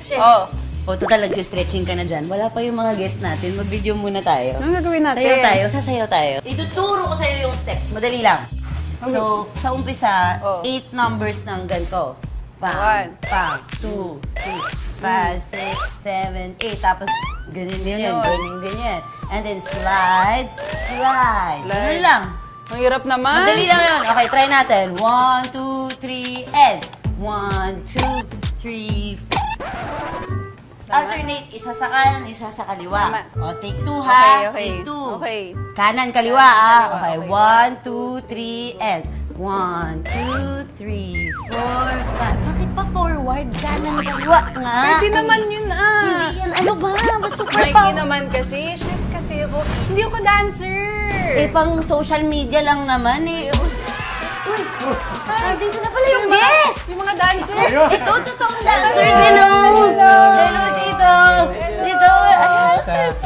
Chef. O, total, nag-stretching ka na dyan. Wala pa yung mga guests natin. Mag-video muna tayo. Anong gagawin natin? Sasayaw tayo. Ituturo ko sa'yo yung steps. Madali lang. So, sa umpisa, 8 numbers ng ganito. Pang, 2, 3, 5, 6, 7, 8. Tapos, ganyan. And then, slide. Ganun lang. Ang hirap naman. Madali lang yun. Okay, try natin. 1, 2, 3, and 1, 2, 3, 4. Alternate, isa sa kanan, isa sa kaliwa. O, take 2 ha. Okay. Take 2. Okay. Kanan, kaliwa ah. Okay, 1, 2, 3, and 1, 2, 3, 4, 5. Bakit pa forward? Kanan, kaliwa nga. Pwede naman yun Hindi yan. Ano ba? Super Mikey naman kasi. Chef kasi ako. Hindi ako dancer. Eh, pang social media lang naman eh. Uy! Dito na pala yung guest! Yung mga dancer. Ito, totoong dancers. Hello! Hello, dito! Dito!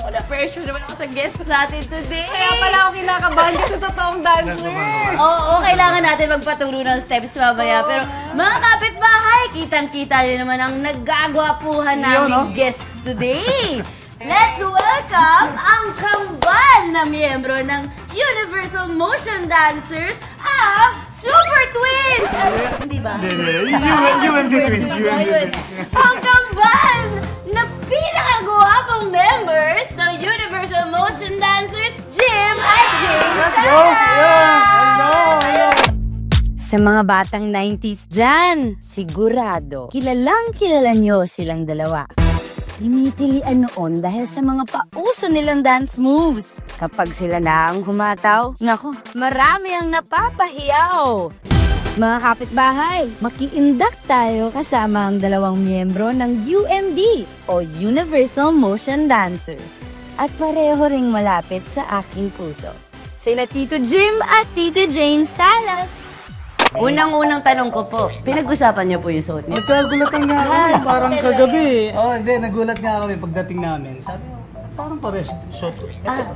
Ako na-pressure naman ako sa guest natin today. Kaya pala ako kinakabahan kasi sa totoong dancer. Oo, kailangan natin magpaturo ng steps mamaya. Pero mga kapitbahay, kitang-kita nyo naman ang naggagwapuhan namin guests today. Let's welcome ang kambal na miyembro ng Universal Motion Dancers, ang Super Twins! Hindi ba? UMD Twins. Ang kambal na pinakagwapong members ng Universal Motion Dancers, Jim at James! Let's go! Hello! Sa mga batang 90s dyan, sigurado, kilala nyo silang dalawa. Tinitilian noon dahil sa mga pauso nilang dance moves. Kapag sila na ang humataw, nako, marami ang napapahiyaw. Mga kapitbahay, makiindak tayo kasama ang dalawang miyembro ng UMD o Universal Motion Dancers. At pareho ring malapit sa aking puso. Sila Tito Jim at Tito Jane Salas. Unang-unang tanong ko po, pinag-usapan niyo po yung suot niyo? Nagkagulatan nga kami, parang kagabi. Hindi, nagulat nga kami pagdating namin. Sabi ko, parang pares shot.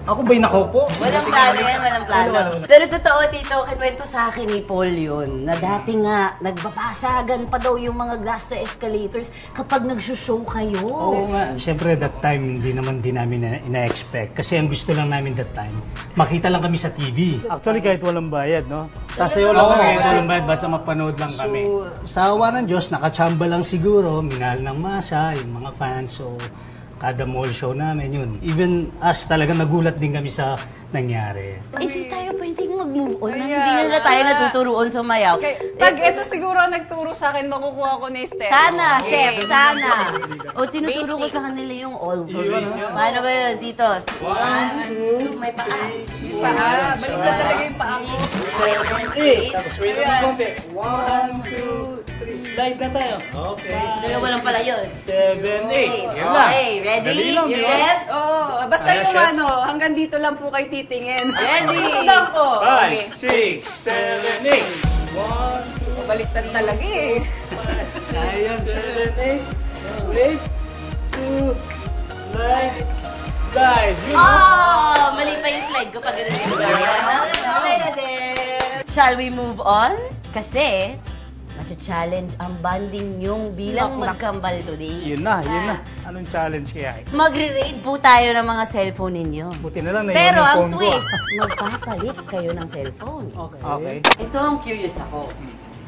Ako ba'y nakaupo? Walang plano yan, walang plano. Pero totoo, Tito, kinwento sa akin ni Paul yun, na dati nga, nagbabasagan pa daw yung mga glass sa escalators kapag nag-show kayo. Oo nga. Siyempre, that time, hindi naman din namin ina-expect. Kasi ang gusto lang namin that time, makita lang kami sa TV. Actually, kahit walang bayad, no? Sasayaw lang kami, kahit walang bayad, basta mapanood lang kami. So, sa awa ng Diyos, nakachamba lang siguro, minahal ng masa, yung mga fans, so kada mall show namin yun. Even us talaga nagulat din kami sa nangyari. Hindi tayo pwedeng mag-move on. Hindi nila tayo natuturuan sumayaw. Pag ito siguro nagturo sa akin, makukuha ko na yung steps. Sana, chef, sana. O tinuturo ko sa kanila yung all girls. Paano ba yun, Titos? 1, 2, may paa. Balik na talaga yung paa ko. 7, 8. Tapos wait lang konti. 1, 2, 3. Slide na tayo. Okay. Dalawa lang pala yun. 7, 8. Yan lang. Okay, ready? Dali lang, Chef? Oo, basta yung ano, hanggang dito lang po kayo titingin. Ready? Susundan ko. 5, 6, 7, 8. 1, 2, Baliktad talaga eh. 7, 8. Wait. 2, slide. Slide. Mali pa yung slide ko pag ganun yung okay na din. Shall we move on? Kasi, challenge ang banding yung bilang magkambal today. Yun na. Anong challenge kaya? Magre-raid po tayo ng mga cellphone ninyo. Buti na lang na Pero yung ang phone ko. twist, magpapalit kayo ng cellphone. Okay. Ito ang curious ako.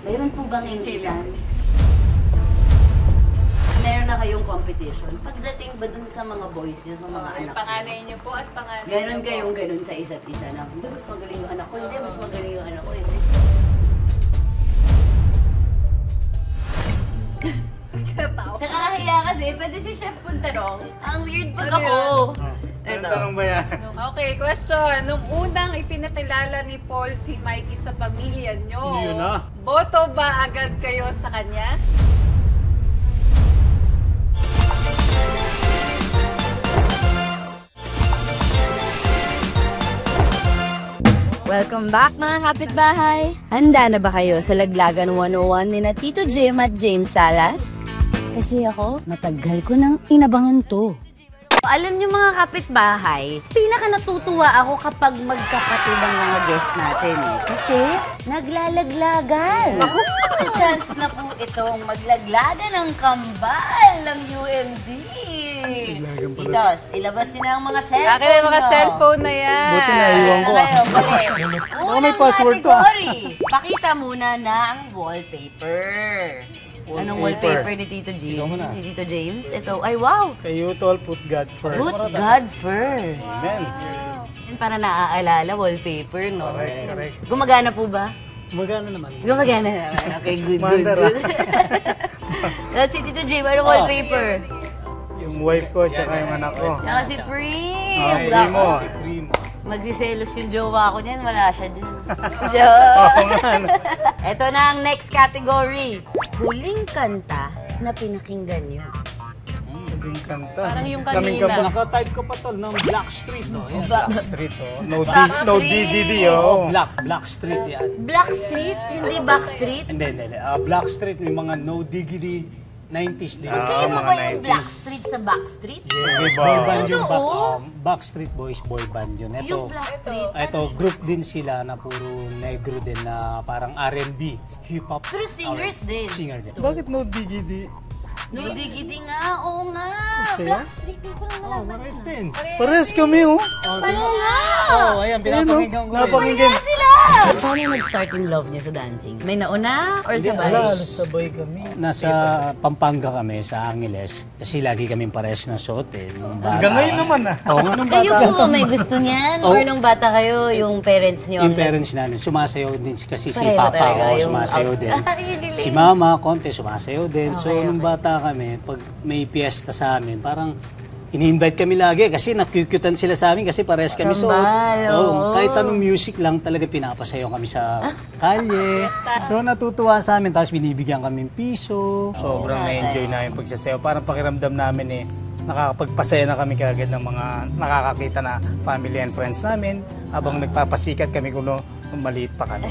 Mayroon po bang insilan? Meron na kayong competition. Pagdating ba dun sa mga boys nyo, sa mga anak nyo? Panganay niyo po at panganay Ganon kayong ganon sa isa't isa na, hindi, mas magaling yung anak ko, hindi, mas magaling yung anak ko, hindi. Nakakahiya kasi, pwede si Chef Puntanong. Ang weird pag ako. Anong tanong ba yan? Okay, question. Nung unang ipinakilala ni Paul si Mikey sa pamilya nyo, Yun na. boto ba agad kayo sa kanya? Welcome back mga kapitbahay! Handa na ba kayo sa Laglagan 101 ni na Tito Jim at James Salas? Kasi ako, matagal ko nang inabangan to. Alam niyo mga kapitbahay, pinaka natutuwa ako kapag magkapatid ang mga guest natin eh. Kasi naglalaglagan. Sa chance na po itong maglaglagan ng kambal ng UMD. Titos, ilabas niyo na ang mga cellphone. Akin yung mga nyo. cellphone na yan. Buti na iwan ko. Unang may password to, category. Pakita muna na ang wallpaper. Anong wallpaper ni Tito James? Ikaw muna. Ni Tito James? Ito, ay wow! Kay Utol, put God first. Put God first. Amen. Yan para naaalala, wallpaper, no? Correct. Gumagana po ba? Magano naman. Gumagana naman. Okay, good. Mandara. Tapos si Tito James, ano wallpaper? Yung wife ko, tsaka yung anak ko. Tsaka si Prim. Primo. Magsiselos yung jowa ko niyan, wala siya dyan. Joke! Ito na ang next category. Huling kanta na pinakinggan niyo. Huling kanta. Parang yung Kaming kanina. Naka-type ka pa tol ng Black Street, no? Yan. Ba- Street, oh. No DDD, oh. Black Street yan. Black Street, hindi Backstreet. Hindi. Black Street, may mga no diggity 90s din. Kaya mo mga ba yung 90s. Black Street sa Backstreet? Yes, Iba. boy band yun. Totoo? Backstreet Boys boy band yun. Yung Black Street. Ito, group din sila na puro negro din na parang R&B, hip-hop. Pero singers din. Singer din. Bakit no DDD? No, digidi nga. Oo nga. Saya? Black Street, hindi ko lang Oh, nalaman. marais din. Pares kami, oh. Oo nga. Oh, ayan, pinapakinggan ko rin. Napakinggan. Kaya sila! Paano nag-start yung love niyo sa dancing? May nauna or sabay? Wala, sabay kami. Nasa Pampanga kami, sa Angeles. Kasi lagi kaming pares na suot eh. Nung bata. Hanggang ngayon naman, ah. Oo nga, nung Kayo bata. po may gusto niyan? Oh. Or nung bata kayo, yung parents niyo? Yung parents namin, sumasayaw din kasi si Pareho Papa talaga ko, yung- sumasayaw din. Ay, nilig. Si Mama, konti, sumasayaw din. So, Okay, nung bata kami, pag may piyesta sa amin, parang ini-invite kami lagi kasi nakukyutan sila sa amin kasi pares kami suot. Kambal, oo. Kahit anong music lang talaga pinapasayaw kami sa kalye. So, natutuwa sa amin, tapos binibigyan kami piso. Sobrang na-enjoy namin pagsasayaw. Parang pakiramdam namin eh, nakakapagpasaya na kami kagad ng mga nakakakita na family and friends namin habang nagpapasikat kami kung maliit pa kami.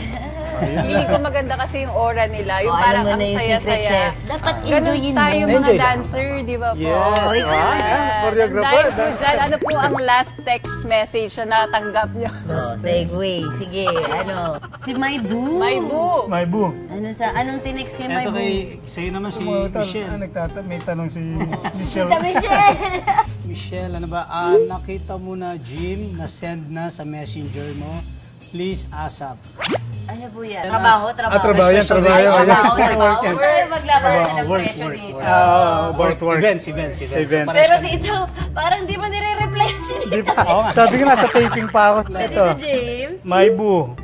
Feeling ko maganda kasi yung aura nila. Yung Oh, parang alam mo ang na yung secret saya-saya. chef. Dapat Ganun enjoyin mo. tayo mga Enjoy lang. dancer, di ba po? Yes. Yan, choreographer. Dahil po dyan, ano po ang last text message na natanggap nyo? Oh, segue. Sige, ano? Si Maibu. My boo. Anong tinext kay Ito Maibu? kay, sa'yo naman si Michelle. May tanong si Michelle. Tita Michelle! Michelle, ano ba? Nakita mo na, Jim, na-send na sa messenger mo. Please ASAP. Ano po yan? Trabaho? Trabaho yan, trabaho. Trabaho. Work yan. Or maglabasan ng Work, presyo work, dito. Work. Events. events. Pero dito, parang di mo nire-reply si Di Tita. pa. Sabi ko nasa taping pa ako. Si Ito. Tito James, My boo.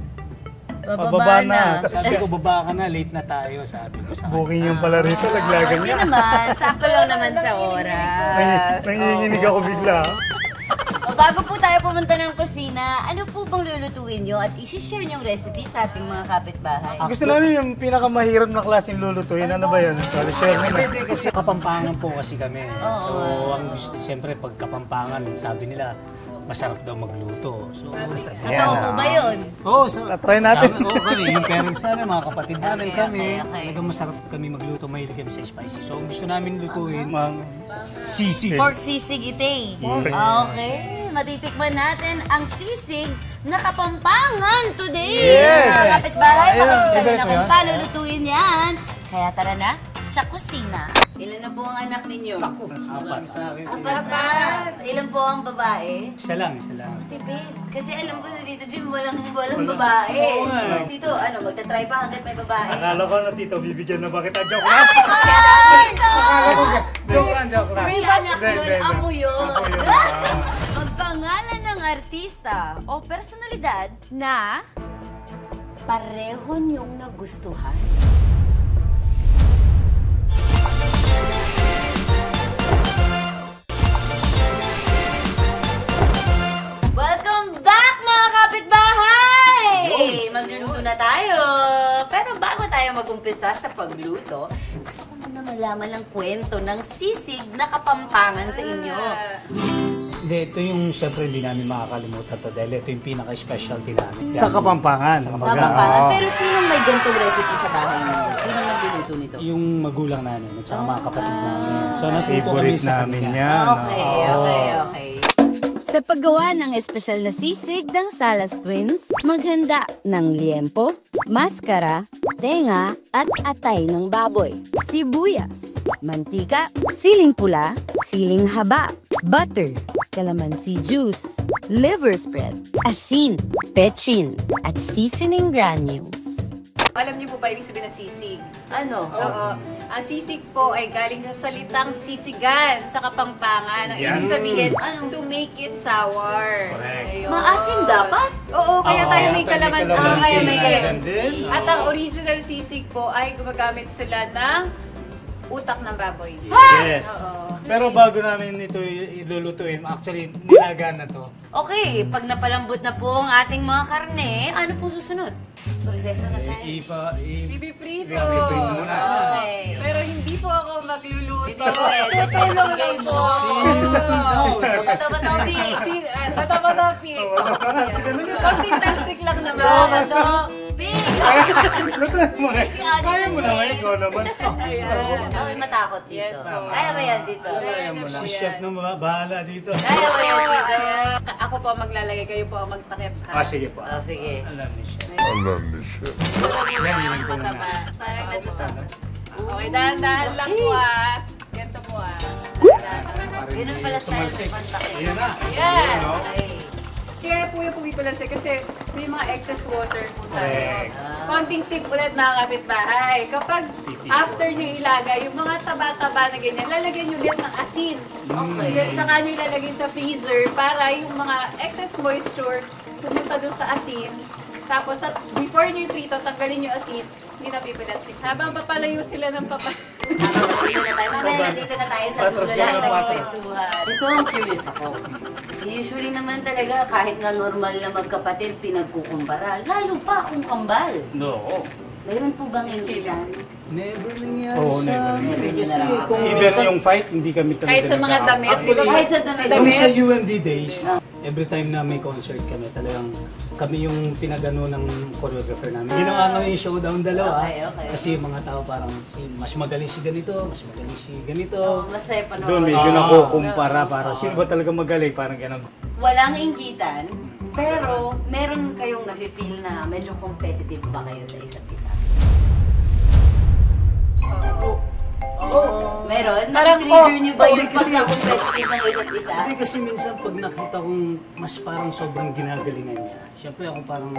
bababa na. Sabi ko, baba ka na, late na tayo, sabi ko sa kanya. Booking yung pala rito, laglagan Hindi niya. naman, sakto lang naman sa oras. Nanginginig ako bigla. O, bago po tayo pumunta ng kusina, ano po bang lulutuin nyo at isi-share nyo yung recipe sa ating mga kapitbahay? Gusto namin yung pinakamahirap na klaseng lulutuin. Ano ba yan? Share mo na. Hindi kasi Kapampangan po kasi kami. So, ang gusto, siyempre, pag Kapampangan, sabi nila, masarap daw magluto. So, Totoo po ba yun? Oo, sarap. Try natin. Oo, kami, yung parents namin, mga kapatid namin Okay, kami. okay. Talagang masarap kami magluto, mahilig kami sa spicy. So, ang gusto namin lutuin, Sisig. Pork sisig itay. Okay, matitikman natin ang sisig na Kapampangan today. Yes. Mga kapitbahay, Ayun, makikita nyo favorite na mo kung yan? paano lutuin yan. Kaya tara na sa kusina. Ilan na po ang anak ninyo? apat. Apat na. Ilan po ang babae? Isa lang. Tipid. Kasi alam ko sa Tito Jim, walang babae. Tito, ano, magta-try pa hanggat may babae. Akala ko na tito, bibigyan na ba kita? Joke lang. Joke lang. Free anak Hindi, yun, hindi. ako yun. Ako yun. Magpangalan ng artista o personalidad na pareho niyong nagustuhan. Welcome back mga kapitbahay! Magluluto na tayo! Pero bago tayo mag-umpisa sa pagluto, gusto ko muna malaman ang kwento ng sisig na Kapampangan sa inyo. Hindi, ito yung siyempre hindi namin makakalimutan to dahil ito yung pinaka-specialty namin. Sa Kapampangan. Sa kumbaga. Kapampangan. Oo. Pero sino may ganitong recipe sa bahay ninyo? Sino nagluluto nito? Yung magulang namin at saka mga kapatid namin. So natuto kami Favorite sa namin kanila. yan. Okay. Sa paggawa ng espesyal na sisig ng Salas Twins, maghanda ng liempo, maskara, tenga at atay ng baboy, sibuyas, mantika, siling pula, siling haba, butter, calamansi juice, liver spread, asin, pechin, at seasoning granules. Alam niyo po ba ibig sabihin ng sisig? Ano? Oo. Ang sisig po ay galing sa salitang sisigan sa Kapampangan. Ang ibig sabihin, to make it sour. Ayun. Maasim dapat? Oo, kaya tayo may kalamansi. kalamansi. May Ayan din. At ang original sisig po ay gumagamit sila ng utak ng baboy. Yes. Oo. Pero bago namin ito ilulutuin, actually, nilaga na to. Okay, pag napalambot na po ang ating mga karne, ano po susunod? Proseso na tayo. Bibiprito. Bibiprito muna. Okay. Pero hindi po ako magluluto. Tutulong lang po. Bato-bato, Patapatapik. Konting talsik lang naman. Bato-bato, Lutuin mo eh. Kaya mo naman, ikaw naman. Ayan. Okay, matakot dito. Yes, po. Kaya ba yan dito? Kaya mo na. Si chef na bahala dito. Kaya ba yan dito? Ako po ang maglalagay, kayo po ang magtakip. Sige po. Oh, sige. Alam ni chef. Parang natutakot. Okay, dahan-dahan lang po ah. Ganito po ah. Ganun pala tayo sa pantakit. Ayan na. Ayan. Okay. Kaya po yung pumipilansi kasi may mga excess water po tayo. Correct. Konting tip ulit mga kapitbahay. Kapag after nyo ilagay, yung mga taba-taba na ganyan, lalagyan nyo ulit ng asin. Okay. Saka nyo ilalagay sa freezer para yung mga excess moisture pumunta doon sa asin. Tapos before nyo iprito, tanggalin nyo asin, hindi na pipilansin. Habang papalayo sila ng papalayo. Mamaya nandito na tayo sa dulo lang ng kwentuhan. Ito ang curious ako. Kasi usually naman talaga kahit nga normal na magkapatid pinagkukumpara, lalo pa kung kambal. No. Mayroon po bang insidan? Never nangyari Oo, sa never amin. nangyari. Kasi Never kung Even minsan- yung fight, hindi kami talaga Kahit sa mga damit, di ba? Kahit sa damit. Nung sa Damit? UMD days, every time na may concert kami, talagang kami yung pinagano ng choreographer namin. Ginawa kami yung showdown dalawa. Okay. Kasi yung mga tao parang mas magaling si ganito, mas magaling si ganito. Masaya pa Doon naman. medyo nakukumpara para sino ba talaga magaling, parang gano'n. Walang inggitan, pero meron kayong nafe-feel na medyo competitive ba kayo sa isa't isa? Meron? Parang, Nag-trigger niyo ba oh, yung kasi- pagka-competitive ng isa't isa? Hindi kasi minsan pag nakita kong mas parang sobrang ginagalingan niya, syempre ako parang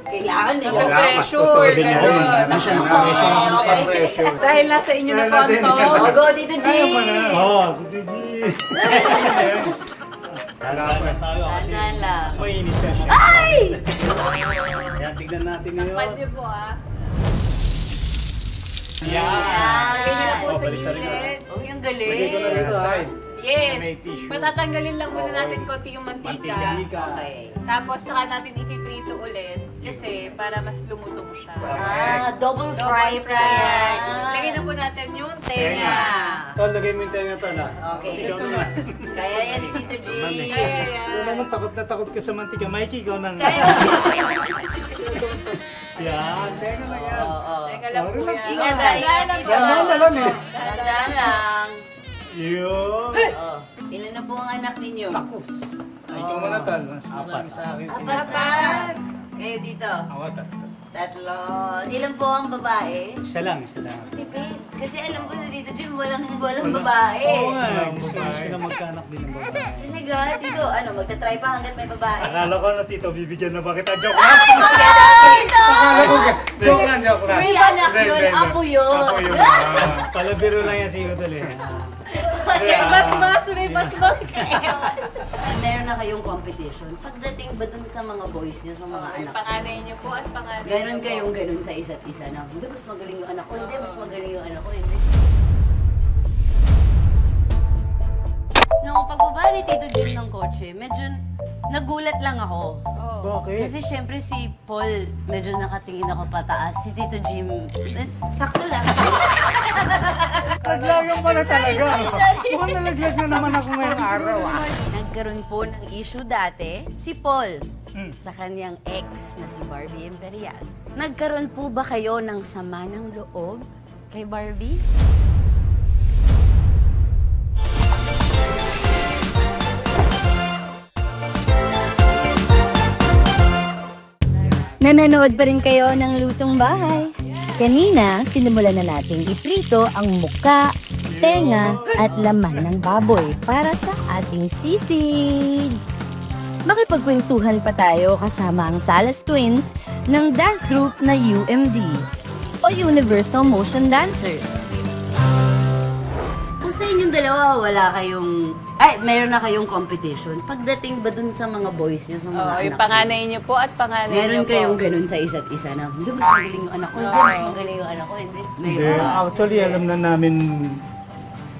Kailangan nila. Wala. Mas Pressure, totoo din niya rin. gano'n. Ano siya, pressure ako makapressure. Dahil nasa inyo na po ang Dahil nasa inyo tono. Oh, go dito, G! Kaya mo na. oh, G! Harapan tayo kasi Tandaan lang. mas mainis ka siya. Ay! kaya tignan natin ngayon. Takpan niyo po ah. Yan. Lagay niyo na po Oh, sa balik talaga. gilid. Oh, yung Lagay ko na galing. rin sa side. Yes. Sa may tissue. Patatanggalin lang muna natin konti yung mantika. Okay. Tapos tsaka natin ipiprito ulit kasi para mas lumutong siya. Double Double fry fry. yan. Lagay na po natin yung Tenga. tenga. Tol, lagay mo yung tenga tol ah. Okay. Ikaw naman. Kaya yan ni Tito G. Kaya Ikaw yan. naman takot na takot ka sa mantika. Mikey, ikaw nang... Kaya Yan, tenga na yan. Oo. Tenga lang po yan. Ingat na, ingat dito. Tandaan na lang eh. Tandaan lang. Yun. Oh. Ilan na po ang anak ninyo? Ay, ikaw muna tal. Mas Apat. marami sa akin. Apat pa. Kayo dito. Ako, tatlo. Tatlo. Ilan po ang babae? Isa lang, isa lang. Tipid. Kasi alam ko sa Tito Jim, walang babae. Oo nga, gusto ko sila magkanak din ng babae. Talaga, Tito, ano, magta-try pa hanggat may babae? Akala ko na tito, bibigyan na ba kita? Joke lang! Tito! Joke lang, joke lang. May anak Hindi, yun, hindi, hindi. apo yun. Apo yun. Palabiro lang yan si Utol eh. May basbas, may basbas. Meron na kayong competition. Pagdating ba dun sa mga boys niyo, sa mga Yung anak? panganay niyo po at panganay niyo Ganon po. kayong ganon sa isa't isa na, hindi, mas magaling yung anak ko, hindi, mas magaling yung anak ko, hindi. Nung pagbaba ni Tito Jim ng kotse, medyo nagulat lang ako. Bakit? Kasi syempre si Paul, medyo nakatingin ako pataas. Si Tito Jim, sakto lang. Naglagang pala talaga. Sorry. Mukhang nalaglag na naman ako ngayong araw. Nag nagkaroon po ng issue dati si Paul sa kanyang ex na si Barbie Imperial. Nagkaroon po ba kayo ng sama ng loob kay Barbie? Nanonood pa rin kayo ng Lutong Bahay? Kanina, sinimulan na natin iprito ang muka, tenga at laman ng baboy para sa ating sisig. Makipagkwentuhan pa tayo kasama ang Salas Twins ng dance group na UMD o Universal Motion Dancers. Kung sa inyong dalawa wala kayong, meron na kayong competition, pagdating ba dun sa mga boys nyo, sa mga anak Yung panganay niyo po at panganay niyo po. meron kayong ganun sa isa't isa na, hindi, mas magaling yung anak ko, hindi, mas magaling yung anak ko, hindi. Hindi. Actually, alam na namin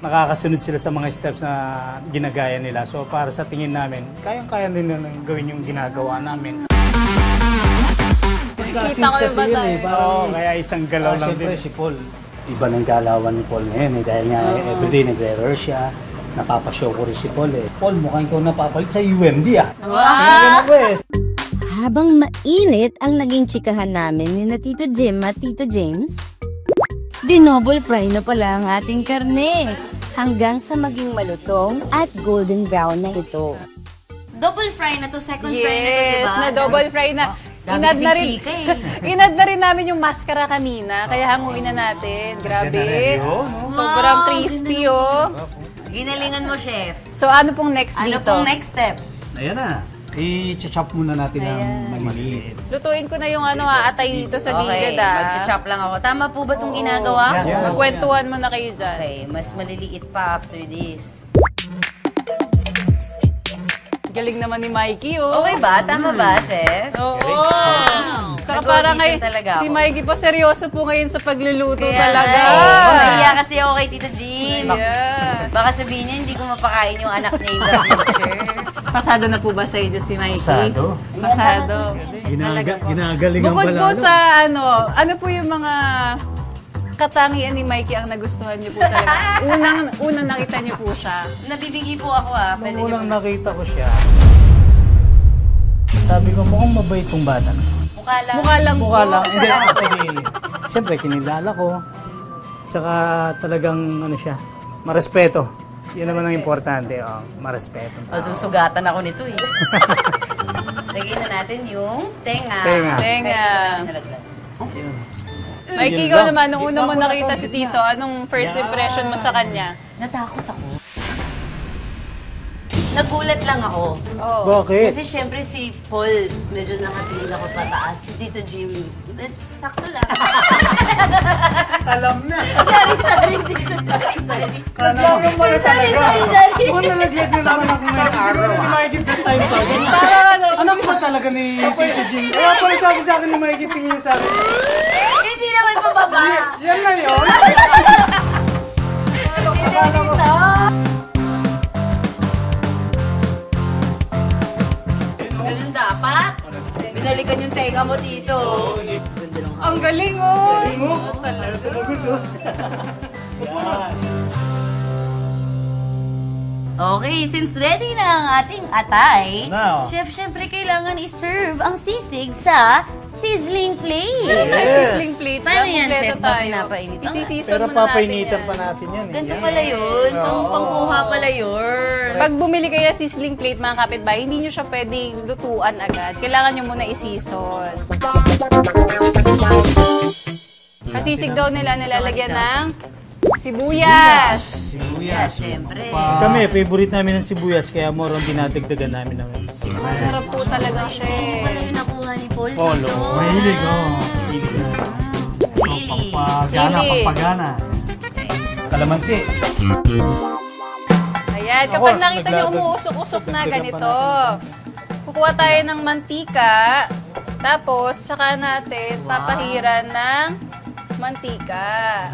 nakakasunod sila sa mga steps na ginagaya nila. So, para sa tingin namin, kayang-kaya din na gawin yung ginagawa namin. Kita ko yung bata eh. Oo, kaya isang galaw lang din. Siyempre si Paul, iba ng galawan ni Paul ngayon dahil nga everyday nagre-rehearse siya. Napapashow ko rin si Paul eh. Paul, mukhang ikaw napapalit sa UMD ah. Wow! Habang mainit ang naging chikahan namin ni na Tito Jim at Tito James, dinoble fry na pala ang ating karne hanggang sa maging malutong at golden brown na ito. Double fry na to, second fry na to, diba? Yes, na double fry na. Dami Inad na kasing rin, chika eh. inad na rin namin yung maskara kanina, kaya hanguin na natin. Grabe. Sobrang crispy, oh. Ginalingan mo, chef. So, ano pong next Ano dito? pong next step? Ayan na. I-chop muna natin ang maliliit. Lutuin ko na yung atay dito sa gilid, mag-chop lang ako. Tama po ba itong ginagawa ko? Yan. Magkwentuhan mo na kayo dyan. Okay, mas maliliit pa after this. Galing naman ni Mikey, oh. Okay ba? Tama ba, chef? Oo. Saka Nag-audition parang talaga si ako. Mikey po seryoso po ngayon sa pagluluto Kaya talaga. Nahiya kasi ako kay Tito Jim. Yeah. Baka sabihin niya, hindi ko mapakain yung anak niya in the future. Pasado na po ba sa inyo si Mikey? Pasado. Pasado. Ginagalingan Bukod pala. po sa ano po yung mga katangian ni Mikey ang nagustuhan niyo po talaga? Unang nakita niyo po siya. Nabibigi po ako Pwede Nung niyo unang nakita ko siya, sabi ko, mukhang mabait tong bata na. Mukha lang. Mukha lang po. Mukha lang. Hindi, actually, siyempre, kinilala ko. Tsaka talagang, marespeto. Yun naman ang importante, marespeto. Masusugatan ako nito eh. Lagyan na natin yung tenga. Tenga. Tenga. Mikey, Yun ikaw lang. naman, nung una mo nakita si Tito, anong first impression mo sa kanya? Natakot ako. Nagulat lang ako. Oh. Bakit? Kasi syempre si Paul, medyo nakatingin ako pataas. Si Tito Jim, sakto lang. Alam na. Sorry. Naglagang pala talaga. Sorry. Kung nalaglag na naman ako ngayong araw. Siguro ni Mikey that time pa. Parang Ano ba talaga ni Tito Jim? Kaya pala sabi sa akin ni Mikey, tingin niya sa akin. Hindi naman pababa. Yan na yun. Hindi dito. Ganun dapat. Binalikan yung tenga mo dito. Ganda lang. ang galing, oh! Okay, since ready na ang ating atay, Now. chef, syempre kailangan i-serve ang sisig sa sizzling plate. Meron tayo Yes. sizzling plate. Paano yan, Kompleto chef? Ba tayo. pinapainit? Isisison Pero muna natin papainitan yan. pa natin yan. Ganito pala yun. So, pangkuha pala yun. Pag bumili kayo sizzling plate, mga kapitbahay, hindi nyo siya pwedeng lutuan agad. Kailangan nyo muna isison. Kasisig daw nila nilalagyan ng sibuyas. Yeah, syempre. Kami, favorite namin ng sibuyas, kaya more on dinadagdagan namin ng sibuyas. Masarap po talaga siya. Wala yung nakuha ni Paul Polo. dito. Mahilig, Mahilig na. Sili. Pampagana. Kalamansi. Ayan, Ako, kapag nakita nyo nagladag- umuusok-usok na dagdagan pa ganito, kukuha tayo ng mantika, tapos tsaka natin papahiran ng mantika.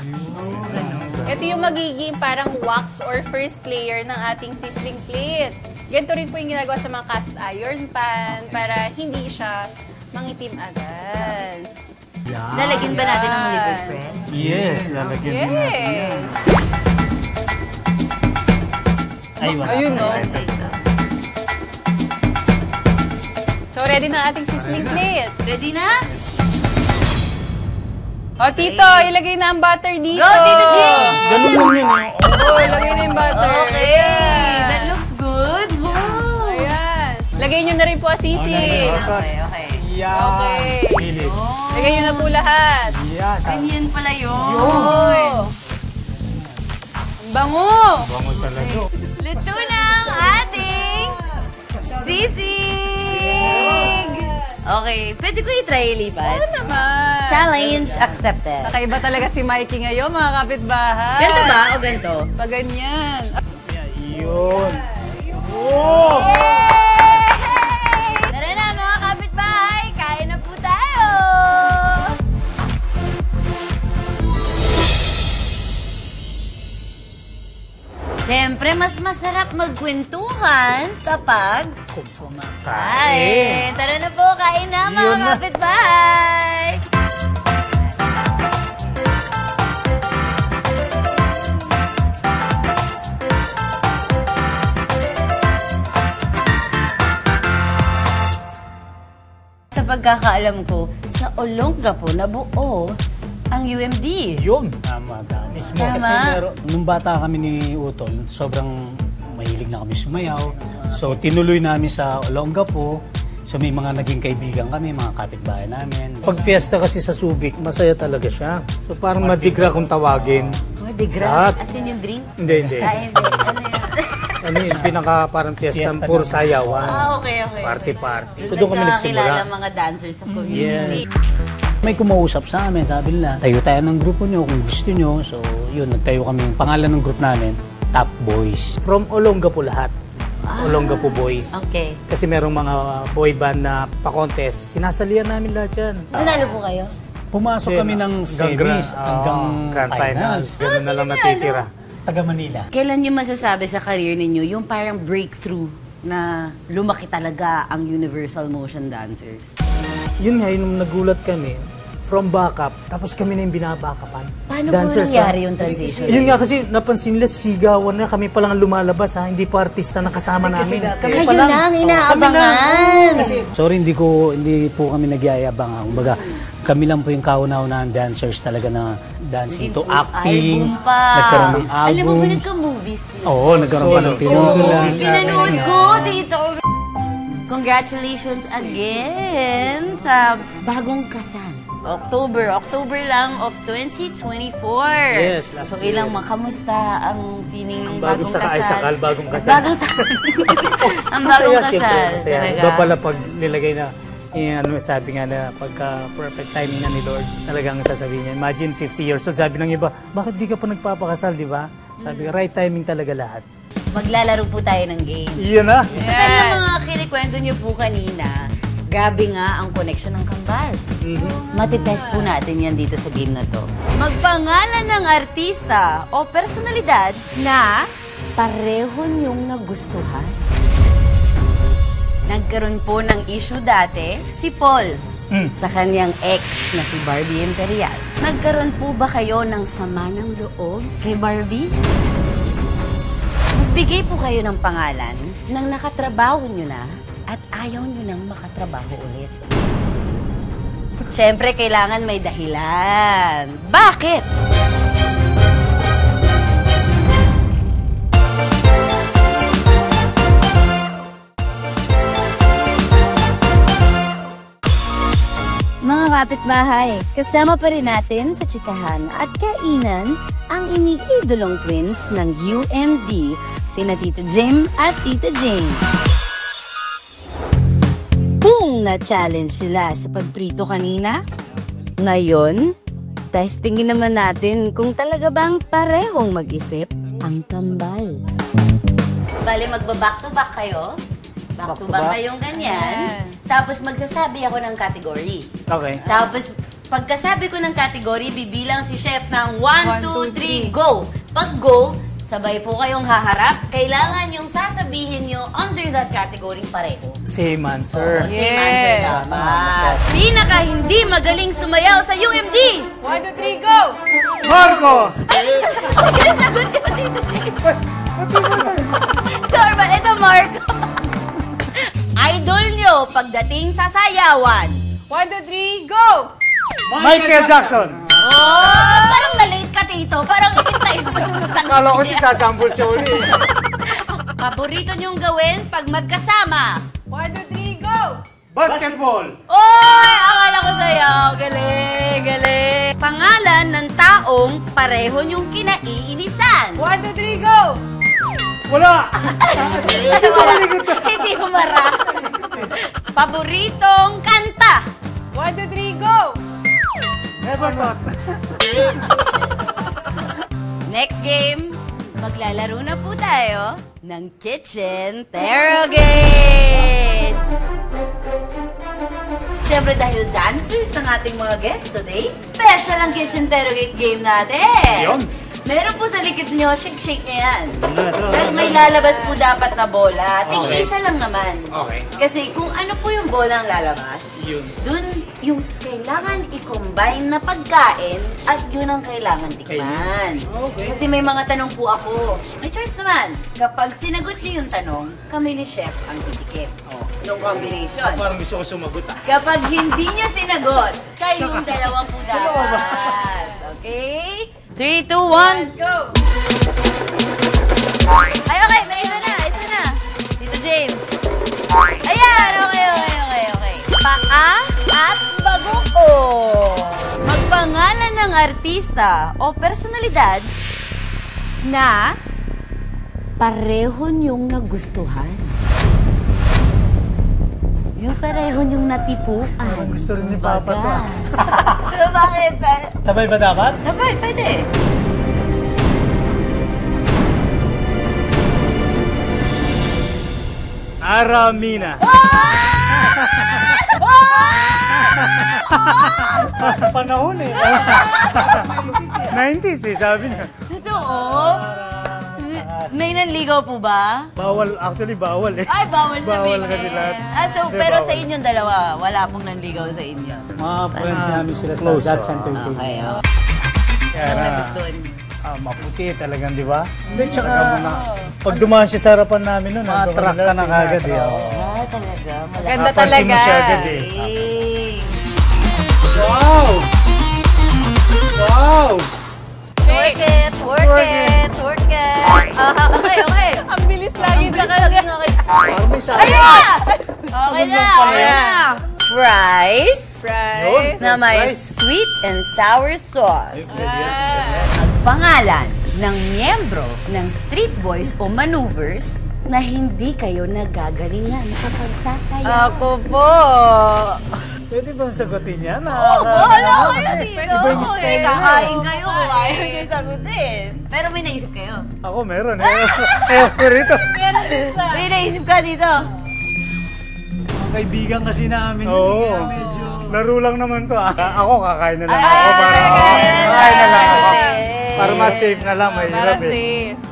Ito yung magiging parang wax or first layer ng ating sizzling plate. Ganito rin po yung ginagawa sa mga cast iron pan para hindi siya mangitim agad. Lalagyan ba natin ng liver spread? Yes, lalagyan din natin yan. Yes! Ay, wala. Ayun, no? So, ready na ating sizzling plate. Ready na? O, Tito, ilagay na ang butter dito. Go, Tito Jing! Ganun lang yun eh. Oo, ilagay na yung butter. Okay, Ayan. that looks good. Wow! Ayan. Lagay nyo na rin po ang sisig. Okay. Yeah. Okay. Pilit. Lagay nyo na po lahat. Yeah. Ganyan pala yun. Ang bango! Bango talaga. Luto na ang ating sisig! Okay, pwede ko i-try ilipat? Oo naman. Challenge accepted. Kakaiba talaga si Mikey ngayon, mga kapitbahay. Ganito ba o ganito? Pag ganyan. Yun. Oh! Tara na mga kapitbahay, kain na po tayo! Siyempre, mas masarap magkwentuhan kapag kumakain. Tara na po, kain na mga Yun na. kapitbahay! Sa pagkakaalam ko, sa Olongapo nabuo ang UMD. Yun. Tama. Mismo. Tama. Kasi nung bata kami ni Utol, sobrang mahilig na kami sumayaw. So tinuloy namin sa Olongapo. So may mga naging kaibigan kami, mga kapitbahay namin. Pag fiesta kasi sa Subic, masaya talaga siya. So parang madigra kung tawagin. Oh, digra. Lahat. As in yung drink? Hindi. Ay, hindi. Ano yun? Ano yun, pinaka parang fiesta Fiesta puro naman. sayawan. Okay. Party. So So doon kami nagsimula. nagkakakilala mga dancers sa community. Yes. May kumausap sa amin, sabi nila, tayo tayo ng grupo nyo kung gusto nyo. So yun, nagtayo kami. Yung pangalan ng group namin, Top Boys. From Olongapo lahat. Olongapo Boys. Okay. Kasi merong mga boy band na pa-contest. Sinasalihan namin lahat yan. Nanalo po kayo? Pumasok kami ng semis hanggang Grand Finals. finals. Ganun na lang natitira. Taga Manila. Kailan niyo masasabi sa career ninyo yung parang breakthrough na lumaki talaga ang Universal Motion Dancers? Yun nga, yung nagulat kami. From backup, tapos kami na yung binabackupan. Paano po nangyari yung transition? Yun nga kasi napansin nila, sigawan na kami palang lumalabas ha. Hindi pa artista na kasama namin. Kayo na ang inaabangan! Sorry, hindi po kami nagyayabang. Kumbaga, kami lang po yung kaunaunahang dancers talaga na dancing to acting. Album pa. Nagkaroon ng albums. Alam mo ba nagka-movies sila? Oo, nagkaroon pa ng pelikula. Pinanood ko dito. Congratulations again sa bagong kasal. October lang of 2024. Yes, last so, year. ilang kamusta ang feeling ng Bagong bagong saka ay kasal? sakal, bagong kasal. Bagong sakal. Ang bagong Masaya, kasal. syempre, masaya. Talaga. Iba pala pag nilagay na, ano, sabi nga na pagka perfect timing na ni Lord, talagang sasabihin niya. Imagine 50 years old, sabi ng iba, bakit di ka pa nagpapakasal, di ba? Sabi ka, right timing talaga lahat. Maglalaro po tayo ng game. Iyon na. Total na mga kinikwento niyo po kanina, grabe nga ang connection ng kambal. Matitest po natin yan dito sa game na to. Magpangalan ng artista o personalidad na pareho niyong nagustuhan. Nagkaroon po ng issue dati si Paul sa kanyang ex na si Barbie Imperial. Nagkaroon po ba kayo ng sama ng loob kay Barbie? Magbigay po kayo ng pangalan ng nakatrabaho nyo na at ayaw nyo nang makatrabaho ulit. Siyempre, kailangan may dahilan. Bakit? Mga kapitbahay, kasama pa rin natin sa chikahan at kainan ang iniidolong twins ng UMD, sina Tito Jim at Tita Jane. Kung na-challenge sila sa pagprito kanina, ngayon, testingin naman natin kung talaga bang parehong mag-isip ang tambal. Bale, magba-back-to-back kayo. Back-to-back kayong ganyan. Tapos magsasabi ako ng category. Okay. Tapos, pagkasabi ko ng category, bibilang si chef ng 1, 2, 3, go! Pag go, sabay po kayong haharap. Kailangan yung sasabihin nyo under that category pareho. Same answer. Same answer dapat. Pinaka hindi magaling sumayaw sa UMD! 1, 2, 3, go! Marco! Sinasagot ko dito. Normal, ito Marco. Idol nyo, go pagdating sa sayawan? 1, 2, 3, go! Michael Jackson! Oh, parang na-late ka, Tito. Parang ikintay mo yung Kala ko si sasambol siya uli. Paborito niyong gawin pag magkasama? 1, 2, 3, go! Basketball! Oy! Akala ko sa'yo. Galing, galing. Pangalan ng taong pareho niyong kinaiinisan? 1, 2, 3, go! Wala! Hindi ko mara. Paboritong kanta? 1, 2, 3, go! Never thought. Next game, maglalaro na po tayo ng Kitchen Interrogate! Siyempre dahil dancers ang ating mga guests today, special ang Kitchen Interrogate game natin! Yun. Meron po sa likod nyo, shake-shake nyo yan. Tapos may lalabas po dapat na bola. Tig-isa lang naman. Okay. Kasi kung ano po yung bola ang lalabas, dun yung kailangan i-combine na pagkain at yun ang kailangan tikman. Okay. Kasi may mga tanong po ako. May choice naman. Kapag sinagot niyo yung tanong, kami ni Chef ang titikim. Yung combination. Parang gusto ko sumagot Kapag hindi niya sinagot, kayong dalawang po dapat. Okay? 3, 2, 1. Go! Ay, okay. May isa na. Tito James. Ayan. Okay. Paa at bagoong. Magpangalan ng artista o personalidad na pareho niyong nagustuhan. Yung pareho niyong natipuan. Gusto rin ni Papa to. Pero bakit? Sabay ba dapat? Sabay, pwede. Aramina. Panahon eh. 90s eh, sabi niya. Totoo? May nanligaw po ba? Bawal, actually bawal eh. Ay, bawal sabihin. Bawal kasi lahat. So, Hindi, pero bawal. sa inyong dalawa, wala pong nanligaw sa inyo. Mga friends namin sila sa Close, That's oh. Entertainment. Okay, oh. Kaya Ano na, nagustuhan niyo? maputi talagang, di ba? Hindi, tsaka, Pag dumaan siya sa harapan namin nun, ma-attract ka na kagad eh. Ah, talaga? Ganda Napansin mo talaga. siya agad eh. Hey. Wow! Work it! Okay. Ang bilis lagi sa kanya. Parang may sabi. Ayun na! Okay na. Fries Right? na may sweet and sour sauce. Pangalan ng miyembro ng Street Boys o Maneuvers na hindi kayo nagagalingan sa pagsasayaw. Ako po. Pwede bang sagutin yan? Bahala kayo dito. Iba yung style. Kakain kayo kung ayaw nyo sagutin. Pero may naisip kayo. Ako meron eh. Rito. May naisip ka dito. Kaibigan kasi namin Oo. yun, medyo... Laro lang naman to ah. Ako kakain na lang Ay, ako. Para, kakain na lang ako. okay. Para mas safe na lang. Mahirap Para eh. si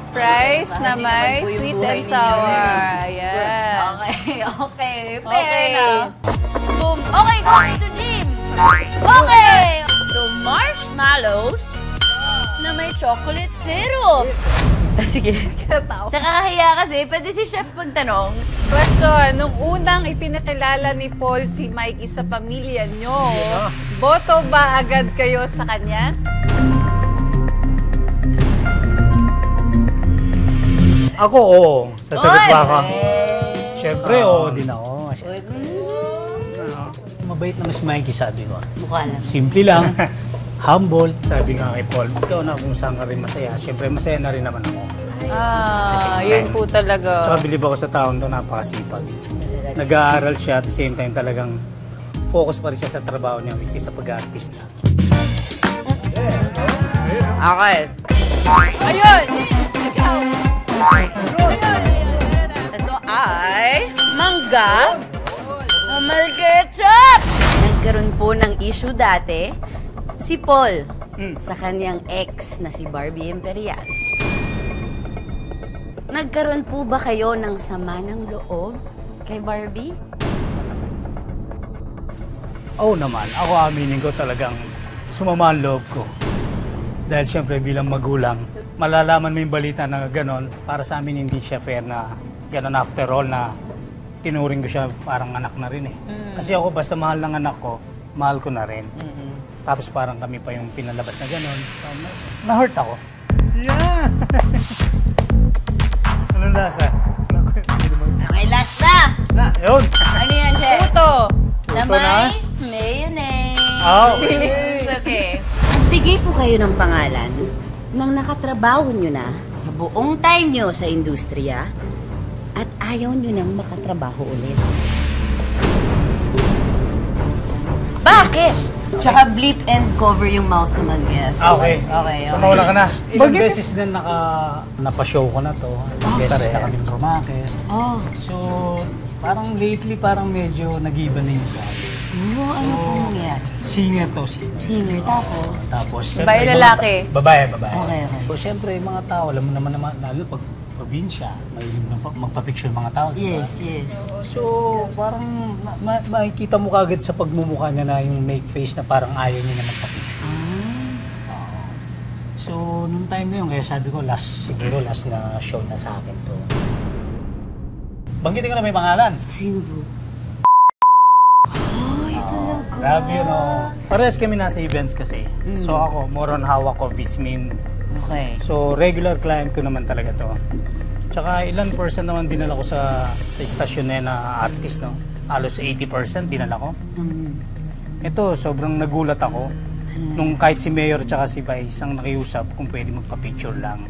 fries na may sweet and sour. Ayan. Okay. Fair Okay. enough. Boom. Okay, go Tito Jim. Okay. So, marshmallows na may chocolate syrup. Sige. Nakakahiya kasi. Pwede si Chef magtanong. Question, nung unang ipinakilala ni Paul si Mikey sa pamilya nyo, boto ba agad kayo sa kanya? Ako, oo. Sasagot ba ako? Siyempre, oo din ako. Mabait naman si Mikey, sabi ko. Mukha lang. Simple lang, humble. Sabi nga kay Paul, ikaw na kung saan ka rin masaya. Siyempre, masaya na rin naman ako. Yun po talaga. Saka bilib ako sa taon to, napakasipag. Nag-aaral siya at the same time talagang focus pa rin siya sa trabaho niya, which is sa pag-artista. Okay. Ayun! Ikaw! Ito ay mangga na may ketchup. Nagkaroon po ng issue dati si Paul sa kanyang ex na si Barbie Imperial. Nagkaroon po ba kayo ng sama ng loob kay Barbie? Oo naman, ako aminin ko talagang sumama ang loob ko. Dahil siyempre bilang magulang, malalaman mo yung balita na gano'n, para sa amin hindi siya fair na gano'n after all na tinuring ko siya parang anak na rin eh. Kasi ako basta mahal ng anak ko, mahal ko na rin. Tapos parang kami pa yung pinalabas na gano'n. Na-hurt ako. Yeah! Anong lasa? Okay, last na! Na, yun! Ano yan, Chef? Puto. Na Puto na? may mayonnaise. Oh. Okay. Bigay po kayo ng pangalan ng nakatrabaho nyo na sa buong time nyo sa industriya at ayaw nyo nang makatrabaho ulit. Bakit? Tsaka bleep and cover yung mouth naman, yes. Okay. Okay, So okay. mawala ka na. Ilang beses din napashow ko na to. Ilang beses correct. na kami rumakit. Oh. So, parang lately, parang medyo nag-iba na yung vibe. Oh, ano po nangyari? Singer to, singer. Singer tapos? Tapos, Babae, siyempre, lalaki? Babae, babae. Okay, okay. So, siyempre, yung mga tao, alam mo naman, lalo pag probinsya, mahilig na magpa-picture mga tao. Diba? Yes, yes. So, parang makikita mo kagad sa pagmumukha niya na yung make face na parang ayaw niya na magpa-picture. So, nung time na yun, kaya sabi ko, siguro last na show na sa akin to. Banggitin ko na may pangalan. Sino po? Ay, talaga. Grabe yun, oh. Parehas kami nasa events kasi. So ako, more on hawak ko, Vismin. Okay. So, regular client ko naman talaga to. Tsaka ilan percent naman dinala ko sa istasyon na yun na artist, no? Halos 80% dinala ko. Ito, sobrang nagulat ako. Nung kahit si Mayor tsaka si Vice ang nakiusap kung pwede magpa-picture lang.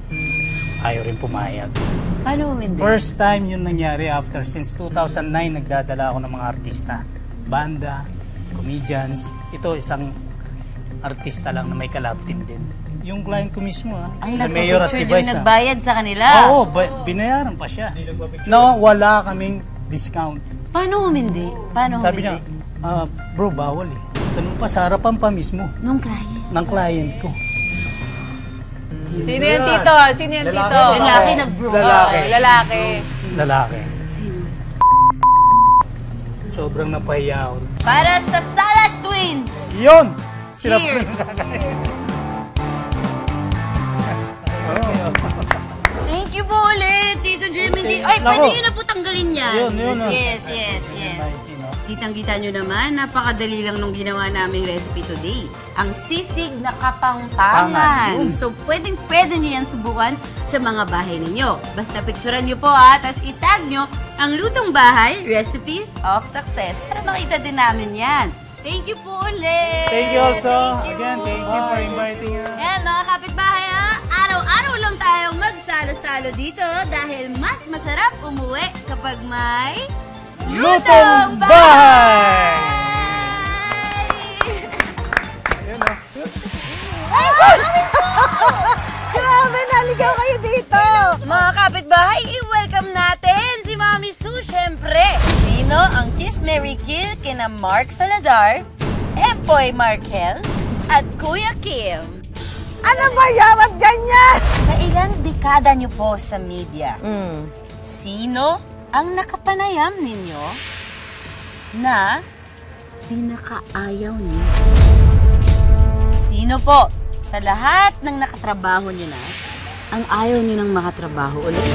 Ayaw rin pumayag. Paano mo hindi? First time yun nangyari after since 2009 nagdadala ako ng mga artista. Banda, comedians. Ito isang artista lang na may collab team din. Yung client ko mismo Ang sila Mayor at si nagpa-picture Vice yung nagbayad sa kanila. Oo, binayaran pa siya. No, wala kaming discount. Paano mo hindi? Paano mo Sabi hindi? niya, bro, bawal eh. Ganun pa, sa harapan pa mismo Nung client. ng client ko. Sino yan, Tito? Sino yan, Tito? Lalaki nag-bro. Lalaki. Lalaki. Lalaki. Sino? Sobrang napahiya ako. Para sa Salas Twins! Yun! Cheers! Thank you po ulit, Tito Jimmy. Ay, Nako. pwede nyo na po tanggalin yan. Yun. Yes, yes, yes. Kitang-kita nyo naman, napakadali lang nung ginawa naming recipe today. Ang sisig na kapangpangan. So, pwede nyo yan subukan sa mga bahay ninyo. Basta picturean nyo po tapos itag nyo ang Lutong Bahay Recipes of Success para makita din namin yan. Thank you po ulit! Thank you also. Thank you. Again, thank you for inviting us. Yan, mga kapitbahay araw-araw lang tayong magsalo-salo dito dahil mas masarap umuwi kapag may Lutong Bahay! Grabe, naligaw kayo dito! Mga kapitbahay, i-welcome natin si Mami Sue, syempre. Sino ang Kiss Mary Kill kina Mark Salazar, Empoy Marquez, at Kuya Kim? Ano ba yan? Ba't ganyan? Sa ilang dekada niyo po sa media, sino ang nakapanayam ninyo na pinakaayaw niyo? Sino po sa lahat ng nakatrabaho niyo na ang ayaw niyo nang makatrabaho ulit?